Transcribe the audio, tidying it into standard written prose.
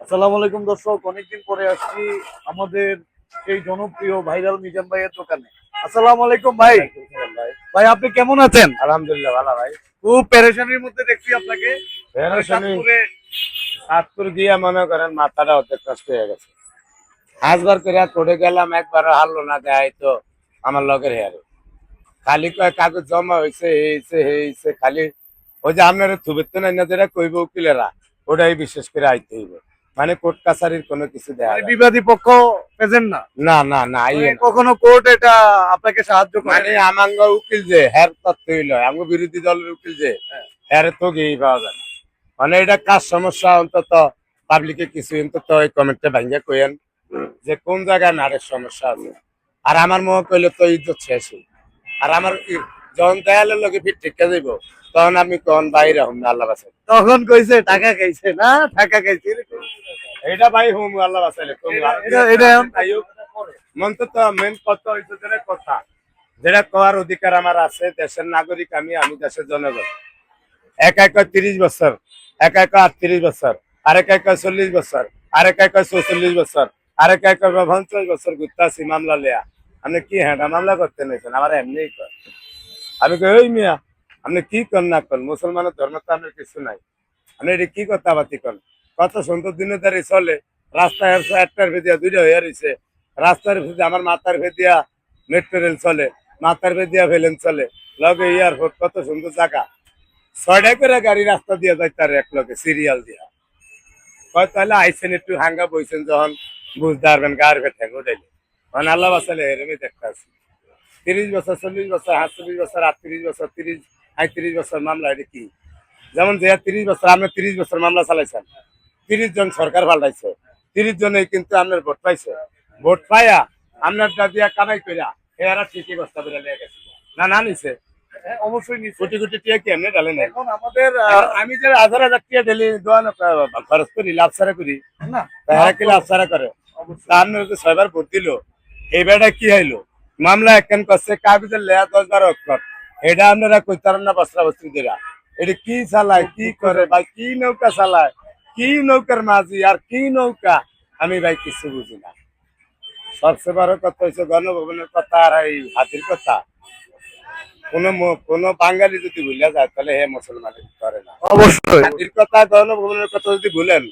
আসসালামু আলাইকুম দর্শক, অনেকদিন পরে আসছি আমাদের সেই জনপ্রিয় ভাইরাল মিজান ভাইয়ের দোকানে। আসসালামু আলাইকুম ভাই। ভাই ভাই আপনি কেমন আছেন? আলহামদুলিল্লাহ ভালো ভাই। খুব পেরেশানির মধ্যে দেখছি আপনাকে। পেরেশানি চাঁদপুরে চাঁদপুর গিয়ে মনে করেন মাথাটা অর্ধেক নষ্ট হয়ে গেছে। হাজবার করে পড়ে গেলাম, একবার হারলো না দেয় তো আমার লগের হেয়ারে খালি কয় কাগজ জমা হয়েছে খালি ওই যে আপনার থুবেতে না যেটা কইব উকিলেরা ওটাই বিশেষ করে আইতে হইব, মানে কোর্ট কাছারির কোনো কিছু দেয়া মানে যায় বিবাদী পক্ষ পেছেন না? না না না আইয়ে না। কখনো কোর্ট এটা আপনাকে সাহায্য করে? মানে আমাঙ্গ উকিল যে হ্যার তত্ত্ব হইল আমার বিরোধী দলের উকিল যে হ্যার তো গিয়ে পাওয়া যায় না। মানে এটা কাজ সমস্যা, অন্তত পাবলিকে কিছু অন্তত ওই কমেন্টে ভাঙ্গে কইেন যে কোন জায়গায় নারের সমস্যা আছে। আর আমার মুখ কইলে তো ইজ্জত শেষই। আর আমার যখন দেয়ালের লোকে ফিট ঠিক যাইব তখন আমি কোন বাইরে হুম আল্লাহ বাসাই তখন কইছে টাকা খাইছে না টাকা খাইছে এটা ভাই হুম আল্লাহ বাসাইলে এটা মন্ত তো মেন কথা হইতো যেটা কথা যেটা করার অধিকার আমার আছে। দেশের নাগরিক আমি, আমি দেশের জনগণ। একা একা 30 বছর, একা একা 38 বছর, আর একা একা 40 বছর, আর একা একা 44 বছর, আর একা একা 50 বছর ঘুরতেছি মামলা লিয়া। আপনি কি হ্যাঁ মামলা করতে নিয়েছেন? আমার এমনি কর। আমি কই ওই মিয়া আপনি কি কর না কর, মুসলমানের ধর্ম তো আপনার কিছু নাই, আপনি এটা কি কথা বাতি করেন? কত সুন্দর দিনে দাঁড়িয়ে চলে রাস্তায় 1টার ভেদিয়া 2টা হয়ে রয়েছে। রাস্তার ভেদে আমার মাথার ভেদিয়া মেট্রো রেল চলে, মাথার ভেদিয়া ভেলেন চলে, লগে এয়ারপোর্ট, কত সুন্দর জায়গা। 6টা করে গাড়ি রাস্তা দিয়ে যায় তার এক লগে সিরিয়াল দিয়া। কয় তাহলে আইসেন একটু হাঙ্গা বইছেন যখন বুঝতে পারবেন গার ভেটে উঠাইলে। মানে আল্লাহ বাসালে এরমই দেখতে আছি। 30 বছর, 40 বছর, 48 বছর, 38 বছর, 30 35 বছর মামলা। এটা কি যেমন যে 30 বছর আপনি 30 বছর মামলা চালাইছেন, 30 জন সরকার পাল্টাইছে, 30 জনে কিন্তু আপনার ভোট পাইছে। ভোট পাইয়া আপনার দিয়া কামাই কইরা এরা ঠিকই বস্তা করে লিয়ে গেছে না না নিছে। অবশ্যই নিচ্ছে। কোটি কোটি টাকা কি এমনি ডালে নাই? এখন আমাদের আমি যে 1000 টাকা ডেলি দোয়ান খরচ করি, লাভ সারা করি না তারা কি লাভ সারা করে? তার যে 6বার ভোট দিল, এই বেটা কি হইলো? মামলা একখান করছে, কাগজের লেয়া 10-12 অক্ষর। এটা আপনারা কইতারেন না বস্ত্রা বস্ত্রীরা এটা কি চালায়, কি করে ভাই, কি নৌকা চালায়, কি নৌকার মাঝি আর কি নৌকা, আমি ভাই কিছু বুঝি না। সবচেয়ে বড় কথা হচ্ছে গণভবনের কথা আর এই হাতির কথা। কোন বাঙালি যদি ভুলে যায় তাহলে হে মুসলমান করে না। অবশ্যই হাতির কথা গণভবনের কথা যদি ভুলেন